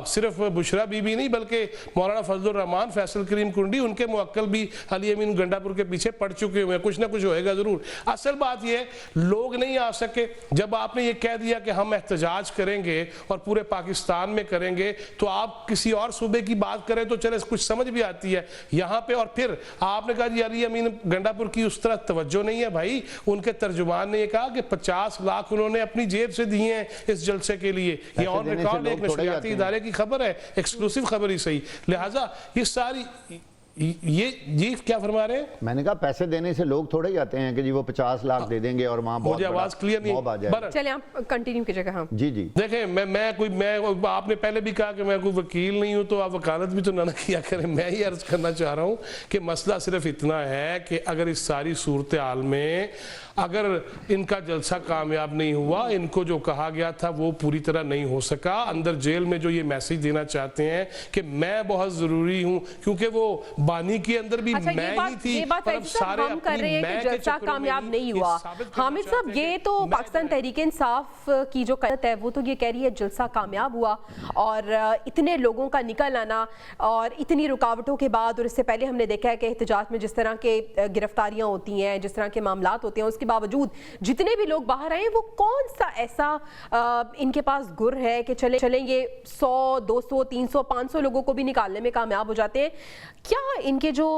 सिर्फ बुशरा बीबी नहीं बल्कि मौलाना फजलुर रहमान, फैसल करीम कुंडी, उनके मुवक्किल भी अली अमीन गंडापुर के पीछे पड़ चुके हुए हैं। कुछ ना कुछ होएगा जरूर। असल बात यह लोग नहीं आ सके। जब आपने ये कह दिया कि हम एहतजाज करेंगे और पूरे पाकिस्तान में करेंगे, तो आप किसी और सूबे की बात करें तो चले कुछ समझ भी आती है यहाँ पे। और फिर आपने कहा जी अली अमीन गंडापुर की उस तरह तवज्जो नहीं है। भाई उनके तर्जुमान ने ये कहा कि 50 लाख उन्होंने अपनी जेब से दिए हैं इस जलसे के लिए। ये ऑन रिकॉर्ड एक नशरियाती इदारे की खबर है, एक्सक्लूसिव खबर ही सही। लिहाजा ये सारी ये क्या फरमा रहे हैं? मैंने कहा पैसे देने से लोग थोड़े ही आते हैं कि जी वो 50 लाख दे देंगे और वहां बहुत आवाज क्लियर नहीं। चलिए आप कंटिन्यू कीजिएगा। हाँ जी जी। देखें, मैं आपने पहले भी कहा कि मैं कोई वकील नहीं हूं, तो आप वकालत भी तो ना किया करें। मैं ही अर्ज करना चाह रहा हूं कि मसला सिर्फ इतना है कि अगर इस सारी सूरत हाल में अगर इनका जलसा कामयाब नहीं हुआ, इनको जो कहा गया था वो पूरी तरह नहीं हो सका, अंदर जेल में जो ये मैसेज देना चाहते हैं कि मैं बहुत जरूरी हूं, क्योंकि वो बानी के अंदर भी मैं ही थी। ये बात सारे हम कर रहे हैं कि जलसा कामयाब नहीं हुआ। हामिद साहब, ये तो पाकिस्तान तहरीक इंसाफ की जो क़यादत है वो तो ये कह रही है जलसा कामयाब हुआ, और इतने लोगों का निकल आना और इतनी रुकावटों के बाद, और इससे पहले हमने देखा है कि एहतजाज में जिस तरह के गिरफ्तारियां होती हैं, जिस तरह के मामलात होते हैं, उसके बावजूद जितने भी लोग बाहर आए, वो कौन सा ऐसा इनके पास गुर है कि चलेंगे 100, 200, 300, 500 लोगों को भी निकालने में कामयाब हो जाते हैं? क्या इनके जो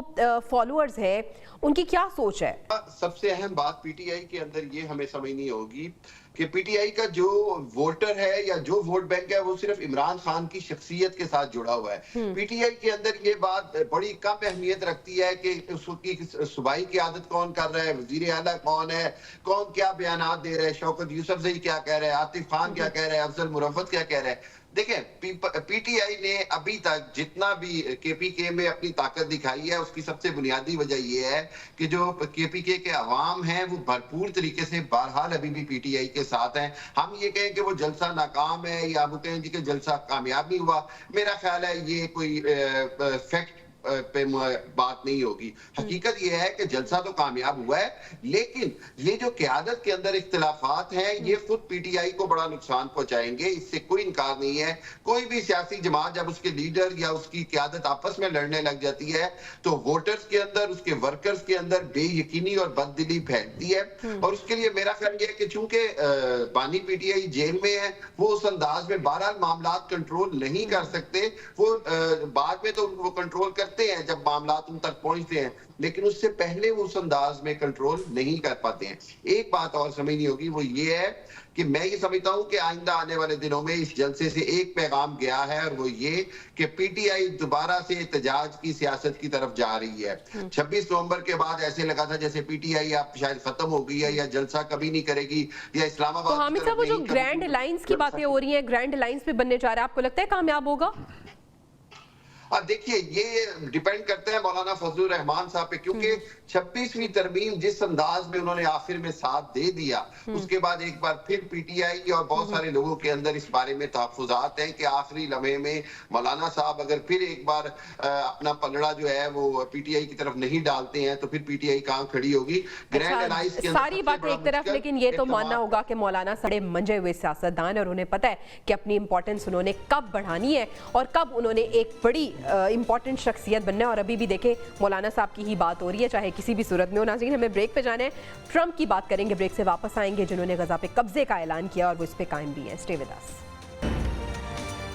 फॉलोअर्स हैं उनकी क्या सोच है? सबसे अहम बात पीटीआई के अंदर ये हमें समझनी होगी कि पीटीआई का जो वोटर है या जो वोट बैंक है वो सिर्फ इमरान खान की शख्सियत के साथ जुड़ा हुआ है। पीटीआई के अंदर ये बात बड़ी कम अहमियत रखती है कि उसकी सूबाई की आदत कौन कर रहा है, वजीर आला कौन है, कौन क्या बयानात दे रहा है, शौकत यूसुफजई क्या कह रहा है, आतिफ खान क्या कह रहा है, अफजल मुरव्वत क्या कह रहा है। देखें, पीटीआई ने अभी तक जितना भी केपीके में अपनी ताकत दिखाई है, उसकी सबसे बुनियादी वजह यह है कि जो केपीके के अवाम हैं वो भरपूर तरीके से बहरहाल अभी भी पीटीआई के साथ हैं। हम ये कहें कि वो जलसा नाकाम है या वो कहें कि जलसा कामयाब नहीं हुआ, मेरा ख्याल है ये कोई फैक्ट पे बात नहीं होगी। हकीकत यह है कि जलसा तो कामयाब हुआ है, लेकिन ये जो क़यादत के अंदर इख्तिलाफात हैं ये खुद पीटीआई को बड़ा नुकसान पहुंचाएंगे, इससे कोई इनकार नहीं है। कोई भी सियासी जमात जब उसके लीडर या उसकी क़यादत आपस में लड़ने लग जाती है तो वोटर्स के अंदर, उसके वर्कर्स के अंदर बेयकीनी और बददिली फैलती है। और उसके लिए मेरा ख्याल यह है कि चूंकि बानी पीटीआई जेल में है, वो उस अंदाज में बहरहाल मामलात कंट्रोल नहीं कर सकते। वो बाद में तो वो कंट्रोल कर करते हैं जब मामलात उन तक पहुंचते हैं, लेकिन उससे पहले वो उस अंदाज में कंट्रोल नहीं कर पाते हैं। एक बात और समझनी होगी, वो ये है कि मैं ये समझता हूं कि आइंदा आने वाले दिनों में इस जलसे से एक पैगाम गया है, और वो ये कि पीटीआई दोबारा से एहतजाज की सियासत की तरफ जा रही है। 26 नवंबर के बाद ऐसे लगा था जैसे पीटीआई अब शायद खत्म हो गई है, या जलसा कभी नहीं करेगी, या इस्लामाबाद। तो हामिद साहब, वो जो ग्रैंड अलायंस की बातें हो रही हैं, ग्रैंड अलायंस पे बनने जा रहा है, आपको लगता है कामयाब होगा? देखिए, ये डिपेंड करता है मौलाना फजलुर रहमान साहब पे, क्योंकि 26वीं तरमीम जिस अंदाज में उन्होंने आखिर में साथ दे दिया, उसके बाद एक बार फिर पीटीआई और बहुत सारे लोगों के अंदर इस बारे में तहफ्फुज़ात हैं कि आखिरी लम्हे में मौलाना साहब अगर फिर एक बार अपना पलड़ा जो है वो पीटीआई की तरफ नहीं डालते हैं, तो फिर पीटीआई कहां खड़ी होगी? ग्रैंड अलायंस के सारी बात एक तरफ, लेकिन ये तो मानना होगा कि मौलाना साहब मंजे हुए सियासतदान, और उन्हें पता है कि अपनी इंपॉर्टेंस उन्होंने कब बढ़ानी है और कब उन्होंने एक बड़ी इंपॉर्टेंट शख्सियत बनना है। और अभी भी देखें, मौलाना साहब की ही बात हो रही है, चाहे किसी भी सूरत में हो। नाज़रीन, हमें ब्रेक पे जाना है, ट्रंप की बात करेंगे, ब्रेक से वापस आएंगे, जिन्होंने गजा पे कब्जे का ऐलान किया और वो इस पे कायम भी है। Stay with us.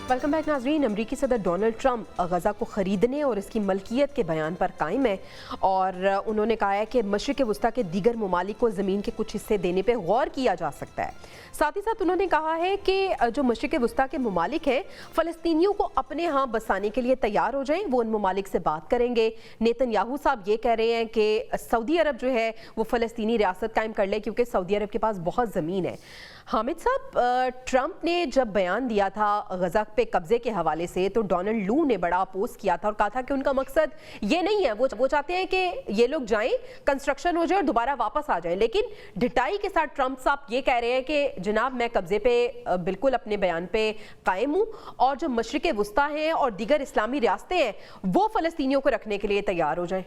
Welcome back नाज़रीन। अमरीकी सदर डोनाल्ड ट्रंप गज़ा को ख़रीदने और इसकी मलकियत के बयान पर कायम है, और उन्होंने कहा है कि मशरिक़ वस्ता के दीगर ममालिक को ज़मीन के कुछ हिस्से देने पर गौर किया जा सकता है। साथ ही साथ उन्होंने कहा है कि जो मशरिक़ वस्ता के ममालिक हैं, फ़लस्तीनियों को अपने यहाँ बसाने के लिए तैयार हो जाएं, वो उन ममालिक से बात करेंगे। नेतन्याहू साहब ये कह रहे हैं कि सऊदी अरब जो है वो फ़लस्तीनी रियासत कायम कर ले, क्योंकि सऊदी अरब के पास बहुत ज़मीन है। हामिद साहब, ट्रंप ने जब बयान दिया था गजा पे कब्जे के हवाले से, तो डोनाल्ड लू ने बड़ा अपोज किया था और कहा था कि उनका मकसद ये नहीं है, वो चाहते हैं कि ये लोग जाएं, कंस्ट्रक्शन हो जाए और दोबारा वापस आ जाएं। लेकिन ढिठाई के साथ ट्रंप साहब ये कह रहे हैं कि जनाब, मैं कब्जे पे बिल्कुल अपने बयान पे कायम हूँ, और जो मशरिक़ वस्ता हैं और दीगर इस्लामी रियासतें हैं वो फ़लस्तीनियों को रखने के लिए तैयार हो जाएं।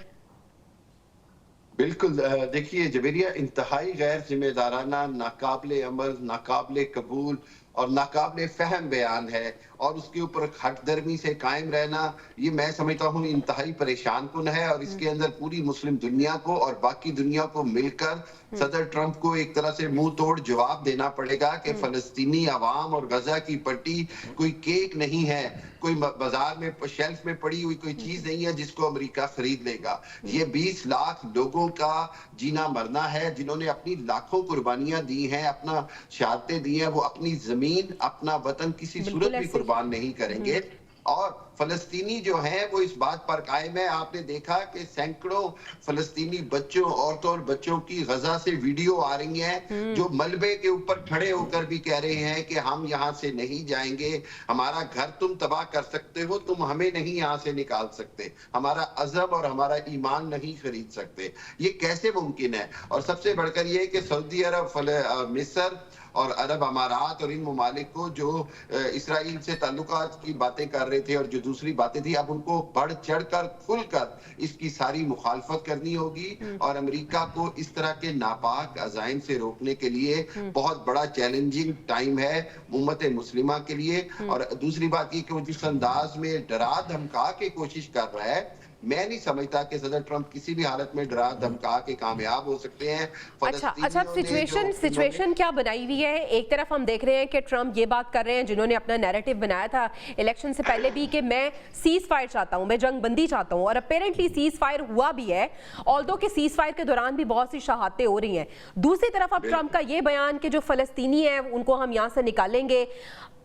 बिल्कुल। देखिए जवेरिया, इंतहाई गैर जिम्मेदाराना, नाकाबिले अमल, नाकाबिले कबूल और नाकाबिले फहम बयान है, और उसके ऊपर हटदर्मी से कायम रहना, ये मैं समझता हूँ इंतहाई परेशान कुन है। और इसके अंदर पूरी मुस्लिम दुनिया को और बाकी दुनिया को मिलकर सदर ट्रंप को एक तरह से मुंह तोड़ जवाब देना पड़ेगा कि फलस्तीनी अवाम और गजा की पट्टी कोई केक नहीं है, कोई बाजार में शेल्फ में पड़ी हुई कोई चीज नहीं है जिसको अमेरिका खरीद लेगा। ये 20 लाख लोगों का जीना मरना है, जिन्होंने अपनी लाखों कुर्बानियां दी हैं, अपना शहादतें दी हैं, वो अपनी जमीन, अपना वतन किसी सूरत भी कुर्बान नहीं करेंगे। और फलस्तीनी जो हैं वो इस बात पर कायम है। आपने देखा कि सैकड़ों फलस्तीनी बच्चों, औरतों और बच्चों की गजा से वीडियो आ रही हैं, जो मलबे के ऊपर खड़े होकर भी कह रहे हैं कि हम यहाँ से नहीं जाएंगे, हमारा घर तुम तबाह कर सकते हो, तुम हमें नहीं यहाँ से निकाल सकते, हमारा अज़म और हमारा ईमान नहीं खरीद सकते। ये कैसे मुमकिन है? और सबसे बढ़कर ये कि सऊदी अरब, मिस्र और अरब अमारात और इन ममालिक को जो इसराइल से ताल्लुकात की बातें कर रहे थे और जो दूसरी बातें थी, अब उनको बढ़ चढ़कर खुलकर इसकी सारी मुखालफत करनी होगी। और अमेरिका को इस तरह के नापाक अज़ाइम से रोकने के लिए बहुत बड़ा चैलेंजिंग टाइम है उम्मत मुस्लिमा के लिए। और दूसरी बात ये कि वो जिस अंदाज में डरा धमका के कोशिश कर रहा है, मैं नहीं समझता कि सदर ट्रंप किसी भी हालत में डरा धमका के कामयाब हो सकते हैं। अच्छा, सिचुएशन क्या बनाई हुई है? एक तरफ हम देख रहे हैं कि ट्रंप ये बात कर रहे हैं, जिन्होंने अपना नैरेटिव बनाया था इलेक्शन से पहले भी, कि मैं सीज फायर चाहता हूं, मैं जंग बंदी चाहता हूं, और अपेरेंटली सीज फायर हुआ भी है, ऑल्दो के सीज फायर के दौरान भी बहुत सी शहादतें हो रही हैं। दूसरी तरफ अब ट्रंप का ये बयान कि जो फलस्तीनी है उनको हम यहाँ से निकालेंगे।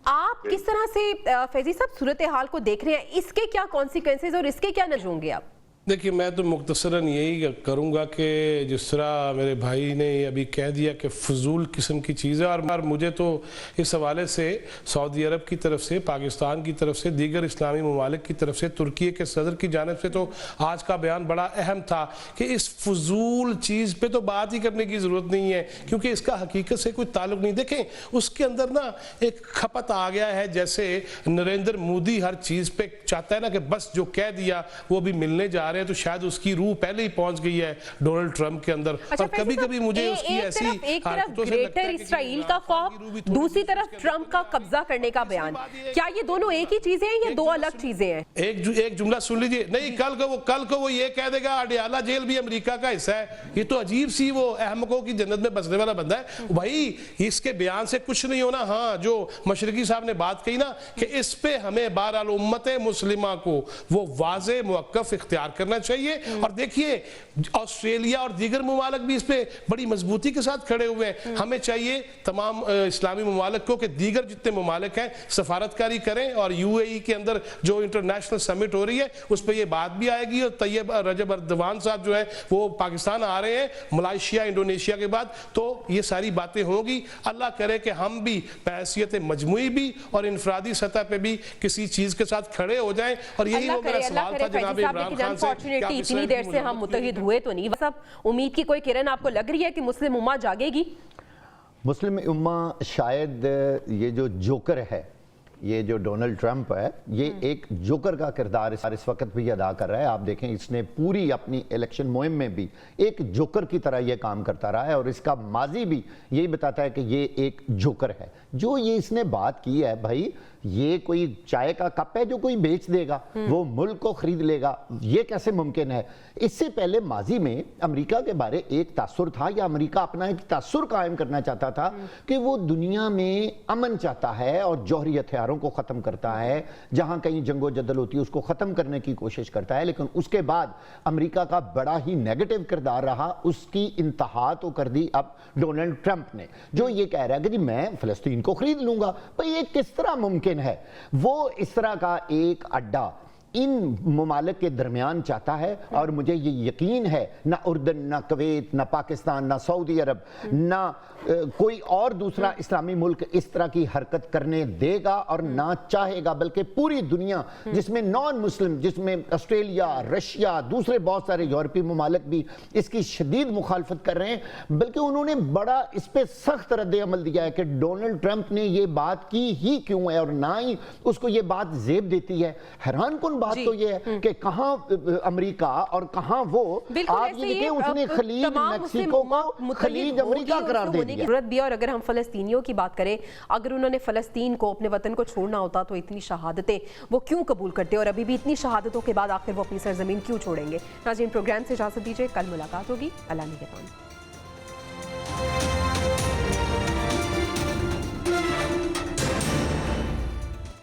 आप किस तरह से फैजी साहब सूरत हाल को देख रहे हैं? इसके क्या कॉन्सिक्वेंसेज और इसके क्या नतीजे होंगे? आप देखिए, मैं तो मुख्तसरन यही करूँगा कि जिस तरह मेरे भाई ने अभी कह दिया कि फजूल किस्म की चीज़ है, और मुझे तो इस हवाले से सऊदी अरब की तरफ से, पाकिस्तान की तरफ से, दीगर इस्लामी ममालिक की तरफ से, तुर्की के सदर की जानिब से तो आज का बयान बड़ा अहम था कि इस फजूल चीज़ पे तो बात ही करने की ज़रूरत नहीं है, क्योंकि इसका हकीकत से कोई ताल्लुक नहीं। देखें, उसके अंदर ना एक खपत आ गया है, जैसे नरेंद्र मोदी हर चीज़ पे चाहता है ना कि बस जो कह दिया वो भी मिलने जा रहे हैं तो शायद उसकी रूह पहले ही पहुंच गई है डोनाल्ड ट्रंप के अंदर। और कभी कभी मुझे उसकी ऐसी एक तरफ ग्रेटर इसराइल का खौफ, दूसरी तरफ ट्रंप का कब्जा करने का बयान, क्या ये दोनों एक ही चीजें हैं या दो अलग चीजें हैं? एक जुमला सुन लीजिए, नहीं कल को वो ये कह देगा अडियाला जेल भी अमेरिका का हिस्सा है। ये तो अजीब सी वो अहमकों की जन्नत में बसने वाला बंदा है भाई, इसके बयान से कुछ नहीं होना। हाँ, जो मशरकी साहब ने बात कही ना कि इस पे हमें बहरहाल उम्मत मुस्लिमा को वो वाज़े मुवक्कफ इख्तियार करना चाहिए। और देखिए ऑस्ट्रेलिया और दीगर ममालिक भी इस पे बड़ी मजबूती के साथ खड़े हुए हैं। हमें चाहिए तमाम इस्लामी ममालिक को कि दीगर जितने ममालिक हैं सफारतकारी करें, और यूएई के अंदर जो इंटरनेशनल समिट हो रही है उस पर ये बात भी आएगी। और तैयब रजब अर्दवान साहब जो है वो पाकिस्तान आ रहे हैं मलेशिया इंडोनेशिया के बाद, तो ये सारी बातें होंगी। अल्लाह करे कि हम भी बहैसियत मजमुई भी और इनफरादी सतह पे भी किसी चीज के साथ खड़े हो जाएं। और यही वो मेरा सवाल था जनाब इमरान खान से, इतनी देर से हम मुत्तहिद हुए तो नहीं, सब उम्मीद की कोई किरण आपको लग रही है कि मुस्लिम उम्मा जागेगी? मुस्लिम उम्मा शायद ये जो जोकर है, ये जो डोनाल्ड ट्रंप है, ये एक जोकर का किरदार इस वक्त भी अदा कर रहा है। आप देखें इसने पूरी अपनी इलेक्शन मुहिम में भी एक जोकर की तरह ये काम करता रहा है, और इसका माजी भी यही बताता है कि ये एक जोकर है। जो ये इसने बात की है भाई, ये कोई चाय का कप है जो कोई बेच देगा, वो मुल्क को खरीद लेगा, ये कैसे मुमकिन है? इससे पहले माजी में अमेरिका के बारे एक तासुर था, या अमेरिका अपना एक तासुर कायम करना चाहता था कि वो दुनिया में अमन चाहता है और जौहरी हथियारों को ख़त्म करता है, जहां कहीं जंगो जदल होती है उसको ख़त्म करने की कोशिश करता है। लेकिन उसके बाद अमेरिका का बड़ा ही नेगेटिव किरदार रहा, उसकी इंतहा तो कर दी अब डोनाल्ड ट्रंप ने, जो ये कह रहा है कि जी मैं फ़लस्तीन को खरीद लूंगा। भाई ये किस तरह मुमकिन है? वो इस तरह का एक अड्डा इन ममालिक के दरमियान चाहता है, और मुझे ये यकीन है ना उर्दन, ना कुवैत, ना पाकिस्तान, ना सऊदी अरब, ना कोई और दूसरा इस्लामी मुल्क इस तरह की हरकत करने देगा और ना चाहेगा। बल्कि पूरी दुनिया जिसमें नॉन मुस्लिम, जिसमें ऑस्ट्रेलिया, रशिया, दूसरे बहुत सारे यूरोपीय ममालिक भी इसकी शदीद मुखालफत कर रहे हैं। बल्कि उन्होंने बड़ा इस पर सख्त रद्द अमल दिया है कि डोनाल्ड ट्रंप ने ये बात की ही क्यों है, और ना ही उसको ये बात जेब देती है। हैरान कुन बात तो ये है कि कहां अमेरिका और कहां वो, आप ये देखिए उसने खलीज मैक्सिको को खलीज अमेरिका करार दे दिया। जरूरत भी है। और अगर हम फलस्तीनियों की बात करें, अगर उन्होंने फलस्तीन को, अपने वतन को छोड़ना होता तो इतनी शहादतें वो क्यों कबूल करते, और अभी भी इतनी शहादतों के बाद आखिर वो अपनी सरजमीन क्यों छोड़ेंगे? नाज़रीन, प्रोग्राम से इजाजत दीजिए, कल मुलाकात होगी। अल्लाह निगहबान।